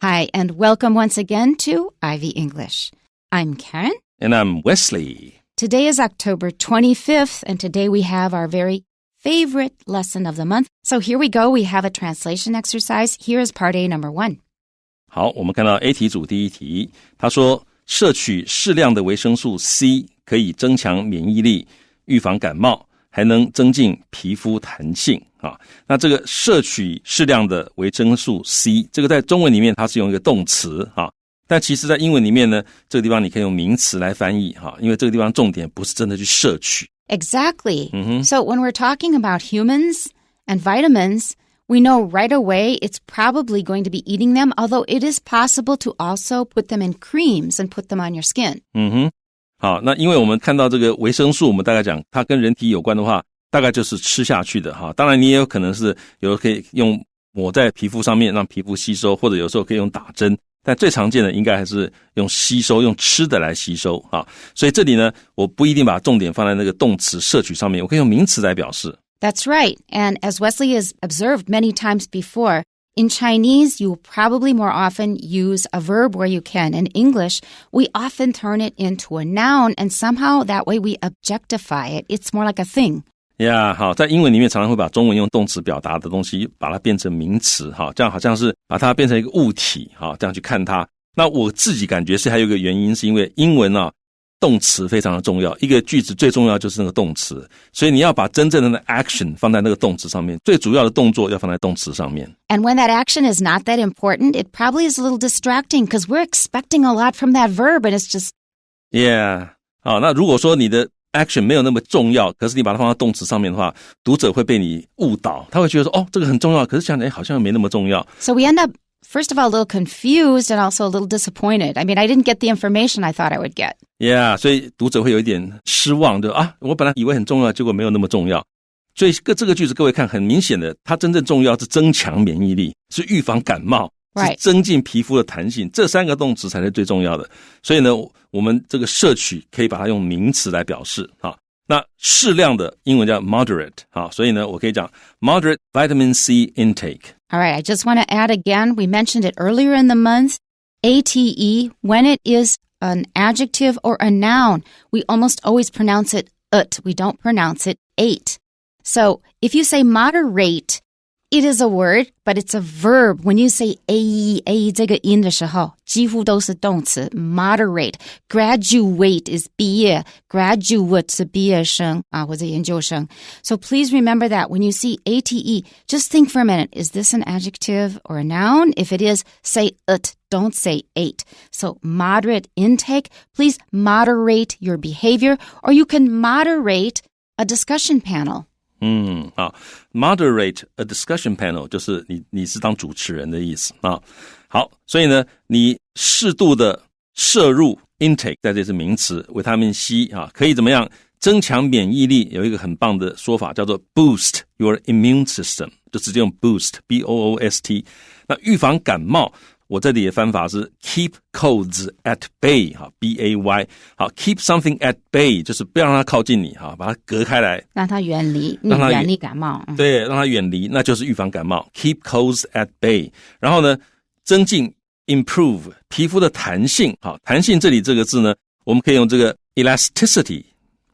Hi, and welcome once again to Ivy English. I'm Karen. And I'm Wesley. Today is October 25th, and today we have our very favorite lesson of the month. So here we go. We have a translation exercise. Here is part A, number 1. 好，我们看到 A 题组第一题，他说摄取适量的维生素 C 可以增强免疫力，预防感冒，还能增进皮肤弹性啊。那这个摄取适量的维生素 C， 这个在中文里面它是用一个动词啊，但其实在英文里面呢，这个地方你可以用名词来翻译哈，因为这个地方重点不是真的去摄取。Exactly. So when we're talking about humans and vitamins, we know right away it's probably going to be eating them, although it is possible to also put them in creams and put them on your skin. 好，那因为我们看到这个维生素，我们大概讲它跟人体有关的话，大概就是吃下去的哈。当然你也有可能是有的可以用抹在皮肤上面让皮肤吸收，或者有时候可以用打针，但最常见的应该还是用吸收，用吃的来吸收啊。所以这里呢，我不一定把重点放在那个动词摄取上面，我可以用名词来表示。That's right. And as Wesley has observed many times before, in Chinese, you will probably more often use a verb where you can. In English, we often turn it into a noun, and somehow that way we objectify it. It's more like a thing. Yeah, 好，在英文里面常常会把中文用动词表达的东西把它变成名词哈，这样好像是把它变成一个物体哈，这样去看它。那我自己感觉是还有一个原因，是因为英文啊动词非常的重要，一个句子最重要就是那个动词，所以你要把真正的 action 放在那个动词上面，最主要的动作要放在动词上面。And when that action is not that important, it probably is a little distracting because we're expecting a lot from that verb and it's just... Yeah, 好，那如果说你的action 没有那么重要，可是你把它放到动词上面的话，读者会被你误导，他会觉得说，哦，这个很重要，可是想起来好像没那么重要。So we end up, first of all, a little confused and also a little disappointed. I mean, I didn't get the information I thought I would get. Yeah, 所以读者会有一点失望，就啊，我本来以为很重要，结果没有那么重要。所以这个句子各位看，很明显的，它真正重要是增强免疫力，是预防感冒。Right. 是增进皮肤的弹性，这三个动词才是最重要的。所以呢，我们这个摄取可以把它用名词来表示啊。那适量的英文叫 moderate 啊，所以呢，我可以讲 moderate vitamin C intake. All right, I just want to add again, we mentioned it earlier in the month, ATE, when it is an adjective or a noun, we almost always pronounce it ut. We don't pronounce it ate. So if you say moderate, it is a word, but it's a verb. When you say a 这个音的时候，几乎都是动词。Moderate, graduate is 毕业 graduate 是毕业生啊，或者研究生。So please remember that when you see ATE, just think for a minute, is this an adjective or a noun? If it is, say it, don't say ate. So moderate intake, please moderate your behavior, or you can moderate a discussion panel. 好 moderate a discussion panel 就是你是当主持人的意思啊。好，所以呢，你适度的摄入 intake 在这是名词，维他命 C 啊，可以怎么样增强免疫力？有一个很棒的说法叫做 boost your immune system， 就直接用 boost B-O-O-S-T。那预防感冒，我这里的翻法是 keep colds at bay 哈 B-A-Y 好 keep something at bay 就是不要让它靠近你哈，把它隔开来，让它远离，远离感冒。对，让它远离，那就是预防感冒 keep colds at bay。然后呢，增进 improve 皮肤的弹性，好，弹性这里这个字呢，我们可以用这个 elasticity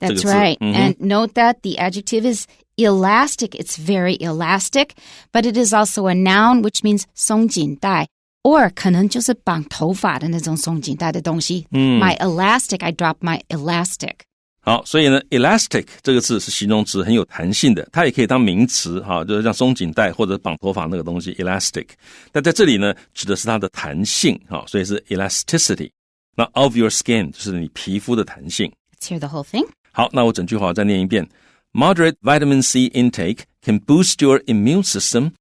这个字。 That's right. And note that the adjective is elastic. It's very elastic, but it is also a noun which means 松紧带。or 可能就是绑头发的那种松紧带的东西。My elastic, I drop my elastic. 好，所以呢 elastic 这个字是形容词，很有弹性的，它也可以当名词哈，就是像松紧带或者绑头发那个东西 elastic。但在这里呢，指的是它的弹性哈，所以是 elasticity。那 of your skin 就是你皮肤的弹性。Let's hear the whole thing. 好，那我整句话再念一遍。Moderate vitamin C intake can boost your immune system,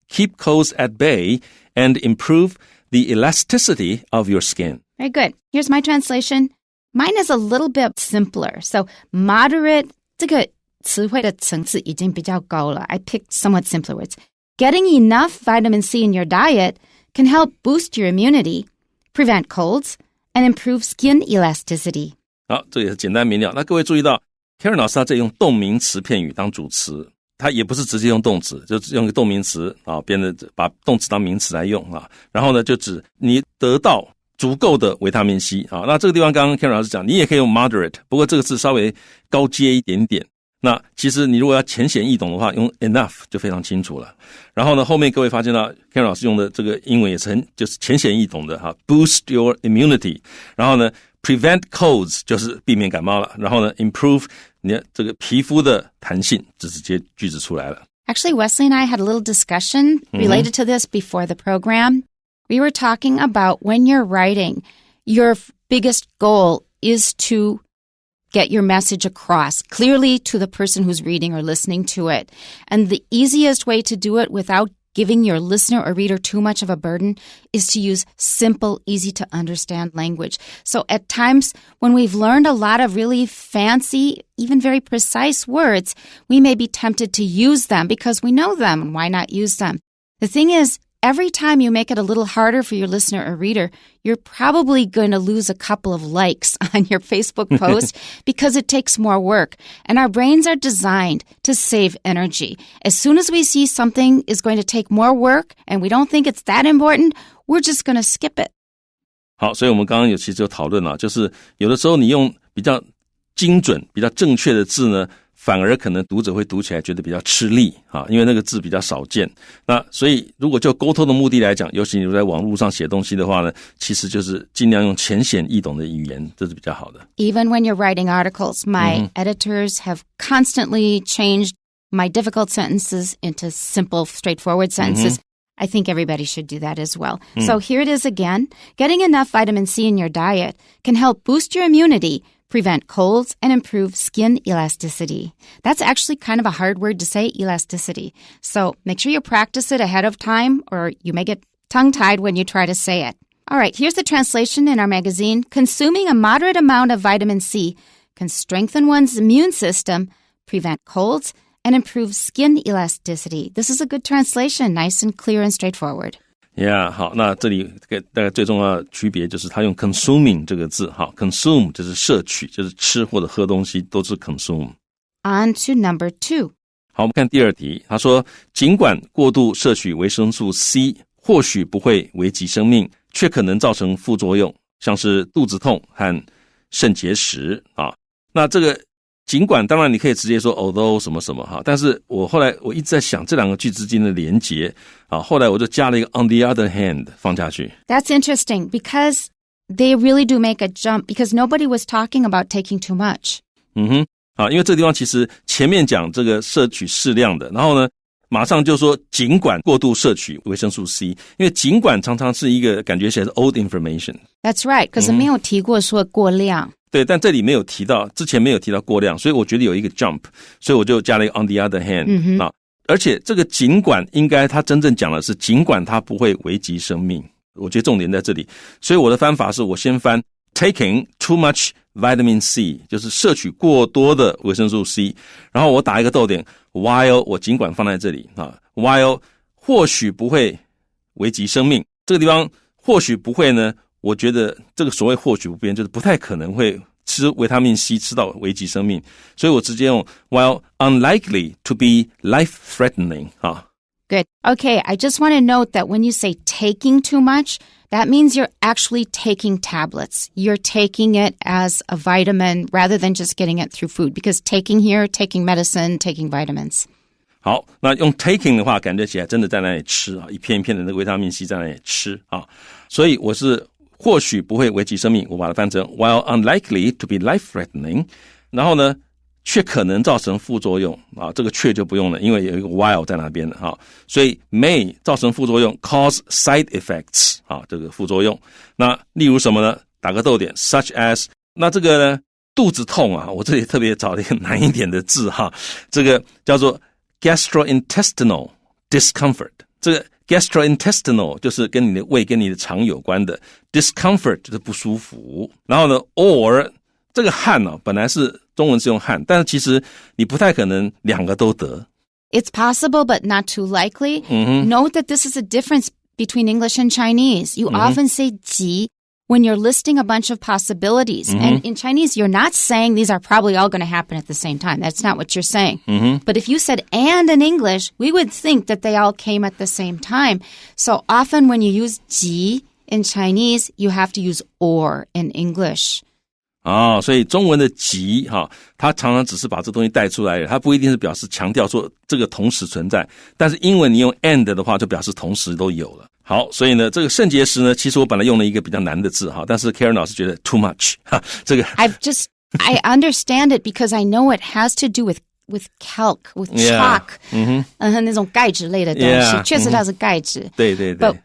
keep colds at bay, and improve the elasticity of your skin. Very good. Here's my translation. Mine is a little bit simpler. So moderate 这个词汇的层次已经比较高了。I picked somewhat simpler words. Getting enough vitamin C in your diet can help boost your immunity, prevent colds, and improve skin elasticity. 好，这也是简单明了。那各位注意到 Karen 老师他这里用动名词片语当主词，它也不是直接用动词，就是用个动名词啊，变得把动词当名词来用啊。然后呢，就指你得到足够的维他命 C 啊。那这个地方刚刚 Ken 老师讲，你也可以用 moderate， 不过这个字稍微高阶一点点。那其实你如果要浅显易懂的话，用 enough 就非常清楚了。然后呢，后面各位发现到 Ken 老师用的这个英文也是就是浅显易懂的哈 ，boost your immunity。然后呢 ，prevent colds 就是避免感冒了。然后呢 ，improve 你的这个皮肤的弹性，就直接句子出来了。Actually, Wesley and I had a little discussion related to this before the program. We were talking about when you're writing, your biggest goal is to get your message across clearly to the person who's reading or listening to it. And the easiest way to do it without giving your listener or reader too much of a burden is to use simple, easy-to-understand language. So at times when we've learned a lot of really fancy, even very precise words, we may be tempted to use them because we know them, and why not use them? The thing is, every time you make it a little harder for your listener or reader, you're probably going to lose a couple of likes on your Facebook post because it takes more work. And our brains are designed to save energy. As soon as we see something is going to take more work and we don't think it's that important, we're just going to skip it. 好，所以我们刚刚其实有讨论了，就是有的时候你用比较精准、比较正确的字呢，反而可能读者会读起来觉得比较吃力啊，因为那个字比较少见。那所以如果就沟通的目的来讲，尤其你在网络上写东西的话呢，其实就是尽量用浅显易懂的语言，这是比较好的。Even when you're writing articles, my editors have constantly changed my difficult sentences into simple, straightforward sentences. I think everybody should do that as well. So here it is again. Getting enough vitamin C in your diet can help boost your immunity, prevent colds, and improve skin elasticity. That's actually kind of a hard word to say, elasticity. So make sure you practice it ahead of time or you may get tongue-tied when you try to say it. All right, here's the translation in our magazine. Consuming a moderate amount of vitamin C can strengthen one's immune system, prevent colds, and improve skin elasticity. This is a good translation, nice and clear and straightforward. Yeah, 好，那这里大概最重要的区别就是他用 consuming 这个字，好 ，consume 就是摄取，就是吃或者喝东西都是 consume。On to number 2. 好，我们看第二题，他说，尽管过度摄取维生素 C 或许不会危及生命，却可能造成副作用，像是肚子痛和肾结石啊。那这个尽管当然你可以直接说 although 什么什么哈，但是我后来我一直在想这两个句之间的连结啊，后来我就加了一个 on the other hand 放下去。That's interesting because they really do make a jump because nobody was talking about taking too much. 啊，因为这个地方其实前面讲这个摄取适量的，然后呢马上就说尽管过度摄取维生素 C， 因为尽管常常是一个感觉起来是 old information. That's right, because 没有提过说过量。对，但这里没有提到，之前没有提到过量，所以我觉得有一个 jump， 所以我就加了一个 on the other hand 啊。而且这个尽管应该他真正讲的是尽管它不会危及生命，我觉得重点在这里。所以我的翻法是我先翻 taking too much vitamin C， 就是摄取过多的维生素 C， 然后我打一个逗点 while 我尽管放在这里啊 while 或许不会危及生命，这个地方或许不会呢。我觉得这个所谓或许不变就是不太可能会吃维他命 C 吃到危及生命，所以我直接用 while unlikely to be life-threatening 啊。Good. Okay, I just want to note that when you say taking too much, that means you're actually taking tablets. You're taking it as a vitamin rather than just getting it through food because taking here, taking medicine, taking vitamins. 好，那用 taking 的话感觉起来真的在那里吃啊，一片一片的那个维他命 C 在那里吃啊，所以我是或许不会危及生命，我把它翻成 while unlikely to be life-threatening， 然后呢却可能造成副作用啊，这个却就不用了，因为有一个 while 在那边的哈，所以 may 造成副作用 cause side effects 啊，这个副作用。那例如什么呢？打个逗点 such as， 那这个呢肚子痛啊，我这里特别找了一个难一点的字哈，这个叫做 gastrointestinal discomfort， 这个gastrointestinal 就是跟你的胃跟你的肠有关的 discomfort 就是不舒服，然后呢 or 这个汗呢本来是中文是用汗，但是其实你不太可能两个都得。 It's possible but not too likely. Note that this is a difference between English and Chinese. You often say 急 when you're listing a bunch of possibilities. And in Chinese, you're not saying these are probably all going to happen at the same time. That's not what you're saying. But if you said and in English, we would think that they all came at the same time. So often when you use 及 in Chinese, you have to use or in English. 所以中文的及它常常只是把这东西带出来，它不一定是表示强调说这个同时存在，但是英文你用 and 的话就表示同时都有了。好，所以呢这个肾结石呢，其实我本来用了一个比较难的字但是 Karen 老师觉得 too much 这个 I understand it because I know it has to do with calc, with chalk 那种钙质类的东西，确实它是钙质。对对对。 But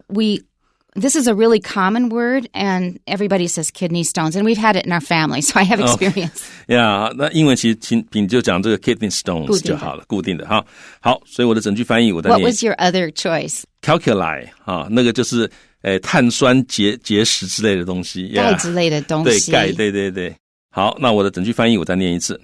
this is a really common word, and everybody says kidney stones, and we've had it in our family, so I have experience. Yeah, 那英文其实你就讲这个 kidney stones 就好了，固定的哈。好，所以我的整句翻译我在念。What was your other choice? Calculi 那个就是碳酸结石之类的东西，钙之类的东西。对，钙，对对对。好，那我的整句翻译我再念一次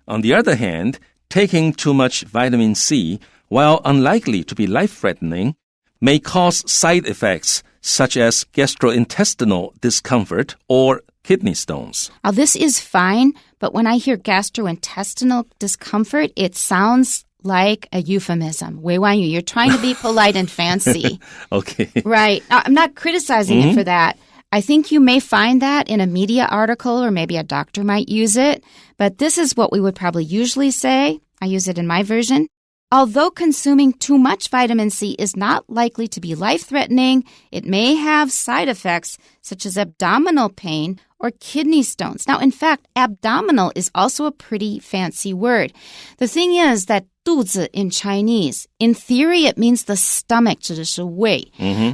On the other hand, taking too much vitamin C, while unlikely to be life-threatening, may cause side effects such as gastrointestinal discomfort or kidney stones. Now, this is fine, but when I hear gastrointestinal discomfort, it sounds like a euphemism. 委婉语, you're trying to be polite and fancy. Okay. Right. I'm not criticizing it for that. I think you may find that in a media article or maybe a doctor might use it, but this is what we would probably usually say. I use it in my version. Although consuming too much vitamin C is not likely to be life-threatening, it may have side effects such as abdominal pain or kidney stones. Now, in fact, abdominal is also a pretty fancy word. The thing is that 肚子 in Chinese, in theory, it means the stomach, 指的是胃.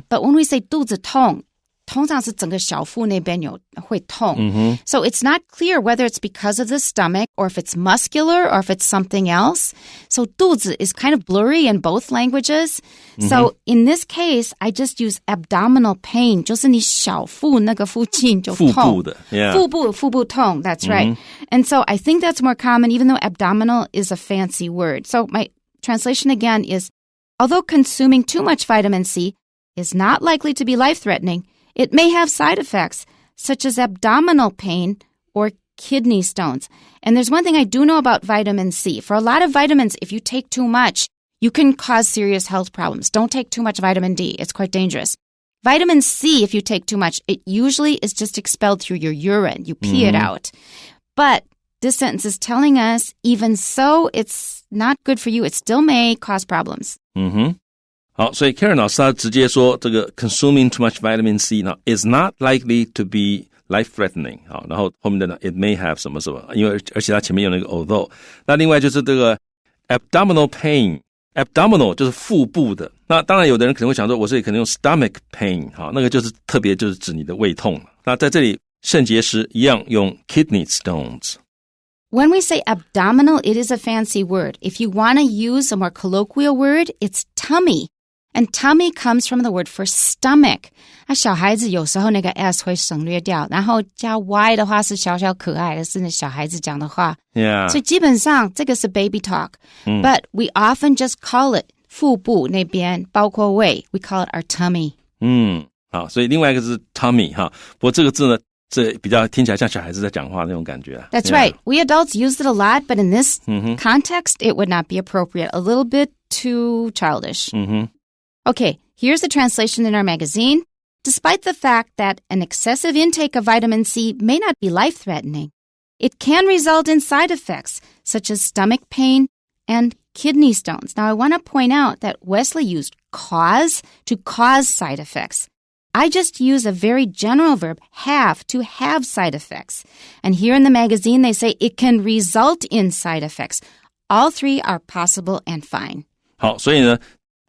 But when we say 肚子痛,通常是整个小腹那边会痛. So it's not clear whether it's because of the stomach or if it's muscular or if it's something else. So 肚子 is kind of blurry in both languages. So in this case, I just use abdominal pain. 就是你小腹那个附近就痛。腹部的 yeah. 腹部痛, that's right. And so I think that's more common, even though abdominal is a fancy word. So my translation again is, although consuming too much vitamin C is not likely to be life-threatening, it may have side effects, such as abdominal pain or kidney stones. And there's one thing I do know about vitamin C. For a lot of vitamins, if you take too much, you can cause serious health problems. Don't take too much vitamin D. It's quite dangerous. Vitamin C, if you take too much, it usually is just expelled through your urine. You pee it out. But this sentence is telling us, even so, it's not good for you. It still may cause problems. 好，所以 Karen 老师他直接说这个 consuming too much vitamin C now is not likely to be life-threatening 好，然后后面的呢 it may have 什么什么，因为而且他前面用了一个 although。那另外就是这个 abdominal pain， abdominal 就是腹部的。那当然有的人可能会想说，我这里可能用 stomach pain 好，那个就是特别就是指你的胃痛。那在这里肾结石一样用 kidney stones。When we say abdominal, it is a fancy word. If you want to use a more colloquial word, it's tummy. And tummy comes from the word for stomach. 小孩子有时候那个 s 会省略掉，然后加 y 的话是小小可爱的，是那小孩子讲的话。Yeah. 所以基本上这个是 baby talk. But we often just call it 腹部那边，包括胃 we call it our tummy. 好，所以另外一个是 tummy 哈，不过这个字呢，这比较听起来像小孩子在讲话那种感觉。That's right. We adults use it a lot, but in this context, it would not be appropriate. A little bit too childish. Okay, here's the translation in our magazine. Despite the fact that an excessive intake of vitamin C may not be life-threatening, it can result in side effects such as stomach pain and kidney stones. Now, I want to point out that Wesley used cause to cause side effects. I just use a very general verb, have, to have side effects. And here in the magazine, they say it can result in side effects. All three are possible and fine. 好，所以呢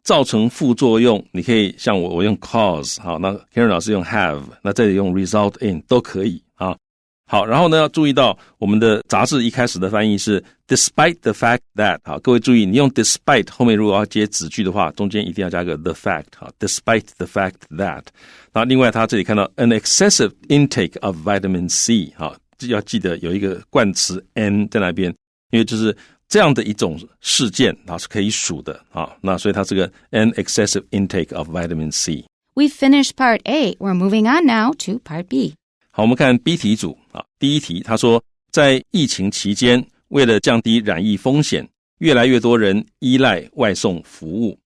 造成副作用，你可以像我用 cause 好，那 Karen 老师用 have， 那这里用 result in 都可以啊。好，然后呢要注意到我们的杂志一开始的翻译是 despite the fact that 好，各位注意，你用 despite 后面如果要接子句的话，中间一定要加个 the fact 好 despite the fact that。那另外他这里看到 an excessive intake of vitamin C 好，要记得有一个冠词 n 在那边，因为就是这样的一种事件是可以数的啊，那所以它这个 an excessive intake of vitamin C。We finished part A. We're moving on now to part B. 好，我们看 B 题组啊。第一题他说，在疫情期间，为了降低染疫风险，越来越多人依赖外送服务。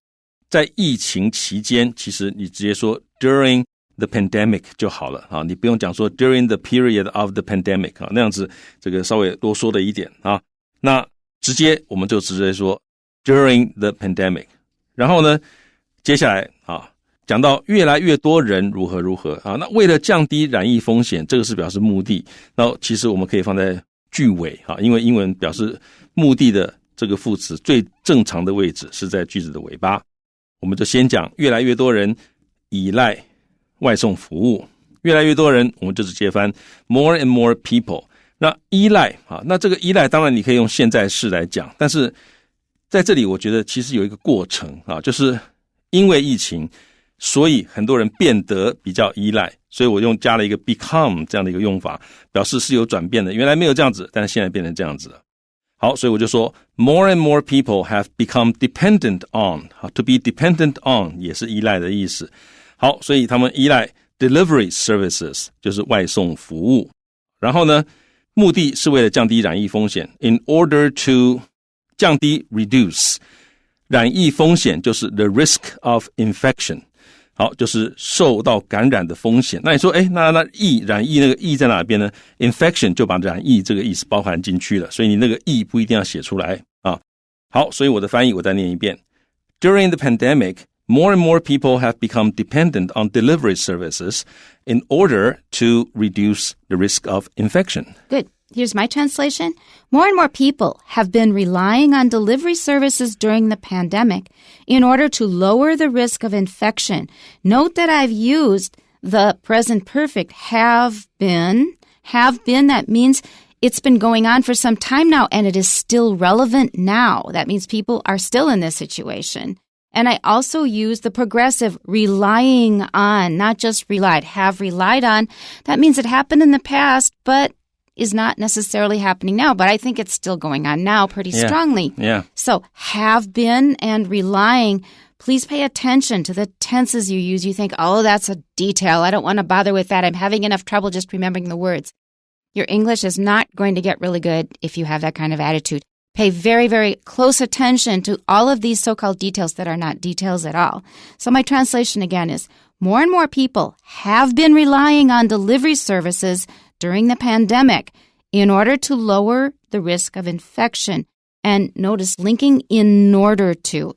在疫情期间，其实你直接说 during the pandemic 就好了啊，你不用讲说 during the period of the pandemic 啊，那样子这个稍微啰嗦了一点啊。那直接我们就直接说 during the pandemic。然后呢，接下来啊，讲到越来越多人如何如何啊，那为了降低染疫风险，这个是表示目的。那其实我们可以放在句尾啊，因为英文表示目的的这个副词最正常的位置是在句子的尾巴。我们就先讲越来越多人依赖外送服务，越来越多人我们就直接翻 more and more people。 那依赖啊，那这个依赖当然你可以用现在式来讲，但是在这里我觉得其实有一个过程啊，就是因为疫情，所以很多人变得比较依赖，所以我加了一个 become 这样的一个用法，表示是有转变的，原来没有这样子，但是现在变成这样子了。好，所以我就说 more and more people have become dependent on。 to be dependent on 也是依赖的意思。好，所以他们依赖 delivery services 就是外送服务。然后呢，目的是为了降低染疫风险 in order to 降低 reduce 染疫风险，就是 the risk of infection。好，就是受到感染的风险。那你说那染疫那个疫在哪边呢？ infection 就把染疫这个意思包含进去了，所以你那个疫不一定要写出来啊。好，所以我的翻译我再念一遍。 During the pandemic, more and more people have become dependent on delivery services in order to reduce the risk of infection. Good. Here's my translation. More and more people have been relying on delivery services during the pandemic in order to lower the risk of infection. Note that I've used the present perfect have been. Have been, that means it's been going on for some time now and it is still relevant now. That means people are still in this situation. And I also use the progressive relying on, not just relied, have relied on. That means it happened in the past, but is not necessarily happening now, but I think it's still going on now pretty strongly. Yeah. So have been and relying, please pay attention to the tenses you use. You think, oh, that's a detail. I don't want to bother with that. I'm having enough trouble just remembering the words. Your English is not going to get really good if you have that kind of attitude. Pay very, very close attention to all of these so-called details that are not details at all. So my translation again is, more and more people have been relying on delivery services during the pandemic in order to lower the risk of infection. And notice linking in order to.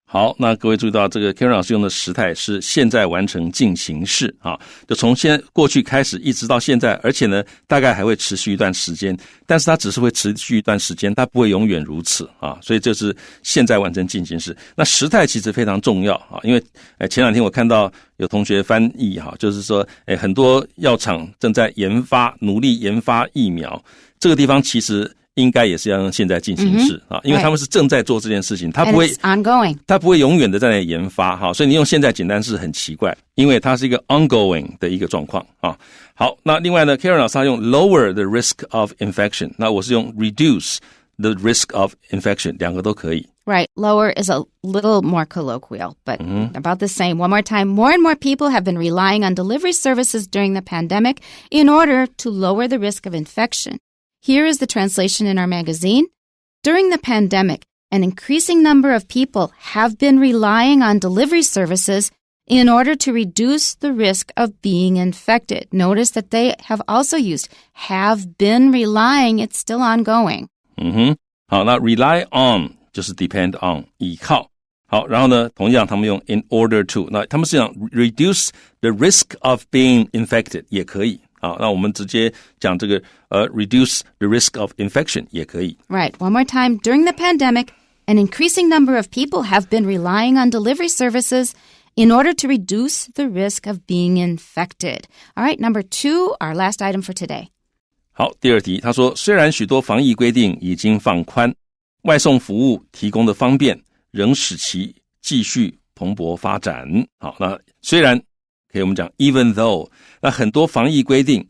好，那各位注意到这个 Karen 老师用的时态是现在完成进行式啊，就从过去开始一直到现在，而且呢大概还会持续一段时间，但是它只是会持续一段时间，它不会永远如此啊，所以这是现在完成进行式。那时态其实非常重要啊，因为前两天我看到有同学翻译哈，就是说很多药厂正在努力研发疫苗，这个地方其实应该也是要用现在进行式啊，因为他们是正在做这件事情，它不会 ongoing， 它不会永远的在那里研发哈，所以你用现在简单式很奇怪，因为它是一个 ongoing 的一个状况啊。好，那另外呢 Karen 老师他用 lower the risk of infection， 那我是用 reduce the risk of infection， 两个都可以。Right, lower is a little more colloquial, but about the same. One more time, more and more people have been relying on delivery services during the pandemic in order to lower the risk of infection. Here is the translation in our magazine. During the pandemic, an increasing number of people have been relying on delivery services in order to reduce the risk of being infected. Notice that they have also used have been relying. It's still ongoing. 好，那 rely on 就是 depend on 依靠。好，然后呢，同样他们用 in order to， 那他们是讲 reduce the risk of being infected 也可以。好，那我们直接讲这个reduce the risk of infection 也可以。Right. One more time. During the pandemic, an increasing number of people have been relying on delivery services in order to reduce the risk of being infected. All right, number 2, our last item for today. 好，第二题，他说，虽然许多防疫规定已经放宽，外送服务提供的方便仍使其继续蓬勃发展。好，那虽然可以我们讲 even though， 那很多防疫规定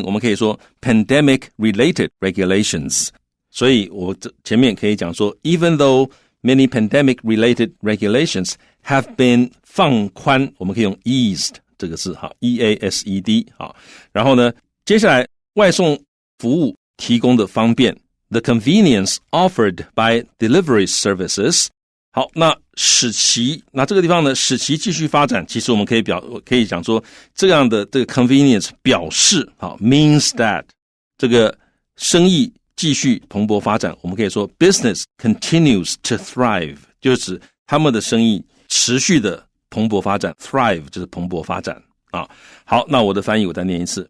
我们可以说 pandemic related regulations， 所以我前面可以讲说 even though many pandemic-related regulations have been 放宽，我们可以用 eased 这个字哈 ，E-A-S-E-D 好，然后呢，接下来外送服务提供的方便 ，the convenience offered by delivery services。好，那使其那这个地方呢，使其继续发展，其实我们可以讲说，这样的这个 convenience 表示好 means that 这个生意继续蓬勃发展，我们可以说 business continues to thrive， 就是指他们的生意持续的蓬勃发展 ，thrive 就是蓬勃发展啊。好，那我的翻译我再念一次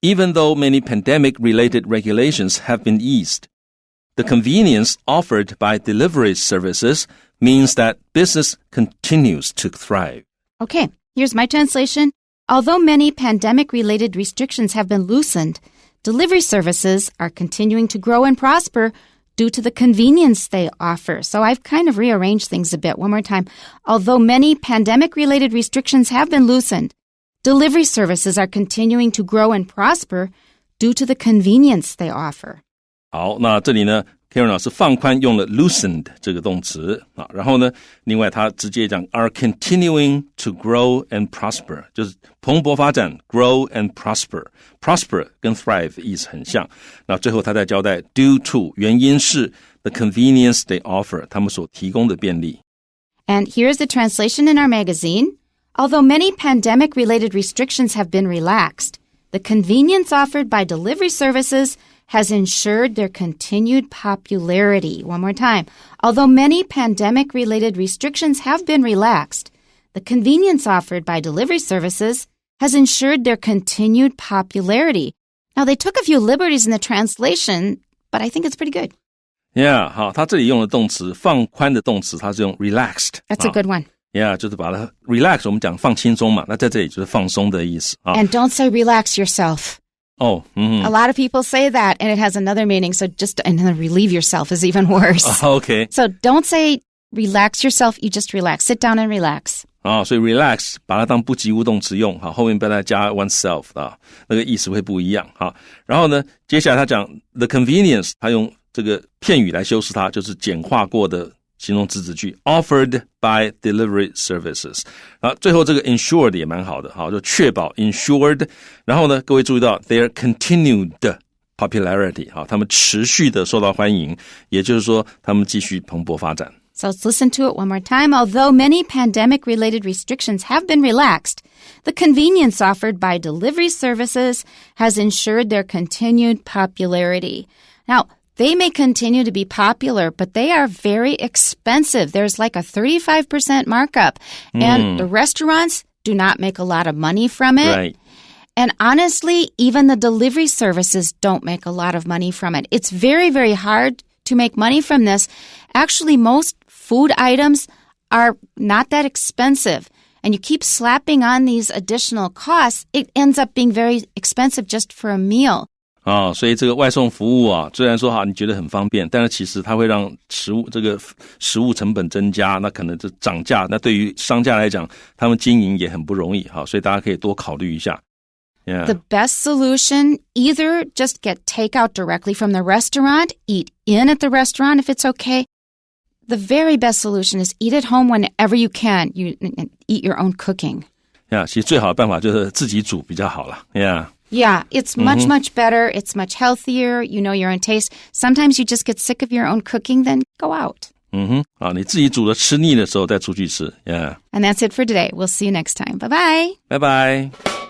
：Even though many pandemic-related regulations have been eased, the convenience offered by delivery services means that business continues to thrive. Okay, here's my translation. Although many pandemic-related restrictions have been loosened, delivery services are continuing to grow and prosper due to the convenience they offer. So I've kind of rearranged things a bit. One more time. Although many pandemic-related restrictions have been loosened, delivery services are continuing to grow and prosper due to the convenience they offer. 好，那这里呢 Karen 老师放宽用了 loosened 这个动词啊，然后呢，另外他直接讲 are continuing to grow and prosper， 就是蓬勃发展 grow and prosper 跟 thrive 意思很像。那最后他再交代 due to 原因是 the convenience they offer 他们所提供的便利。And here's the translation in our magazine. Although many pandemic-related restrictions have been relaxed, the convenience offered by delivery services has ensured their continued popularity. One more time. Although many pandemic-related restrictions have been relaxed, the convenience offered by delivery services has ensured their continued popularity. Now, they took a few liberties in the translation, but I think it's pretty good. Yeah, 好，他这里用的动词放宽的动词，他是用 relaxed. That's a good one. Yeah, 就是把它 relax， 我们讲放轻松嘛，那在这里就是放松的意思。And don't say relax yourself. Oh, A lot of people say that, and it has another meaning. So and then relieve yourself is even worse. Okay. So don't say relax yourself. You just relax. Sit down and relax. 所以 relax 把它当不及物动词用，好，后面不要再加 oneself 啊，那个意思会不一样哈。然后呢，接下来他讲 the convenience， 他用这个片语来修饰它，就是简化过的形容词子句 offered by delivery services。最后这个 ensured 也蛮好的，好，就确保 ensured。然后呢，各位注意到 their continued popularity， 好，他们持续的受到欢迎，也就是说他们继续蓬勃发展。So let's listen to it one more time. Although many pandemic-related restrictions have been relaxed, the convenience offered by delivery services has ensured their continued popularity. Now, they may continue to be popular, but they are very expensive. There's like a 35% markup. And the restaurants do not make a lot of money from it. Right. And honestly, even the delivery services don't make a lot of money from it. It's very, very hard to make money from this. Actually, most food items are not that expensive. And you keep slapping on these additional costs, it ends up being very expensive just for a meal. 所以这个外送服务啊，虽然说你觉得很方便，但是其实它会让这个食物成本增加，那可能就涨价，那对于商家来讲，他们经营也很不容易，好，所以大家可以多考虑一下。Yeah. The best solution, either just get takeout directly from the restaurant, eat in at the restaurant if it's okay. The very best solution is eat at home whenever you can. You eat your own cooking. Yeah, 其实最好的办法就是自己煮比较好啦。Yeah, it's much, much better. It's much healthier. You know your own taste. Sometimes you just get sick of your own cooking, then go out. 你自己煮了吃腻的时候再出去吃。Yeah. And that's it for today. We'll see you next time. Bye-bye. Bye-bye.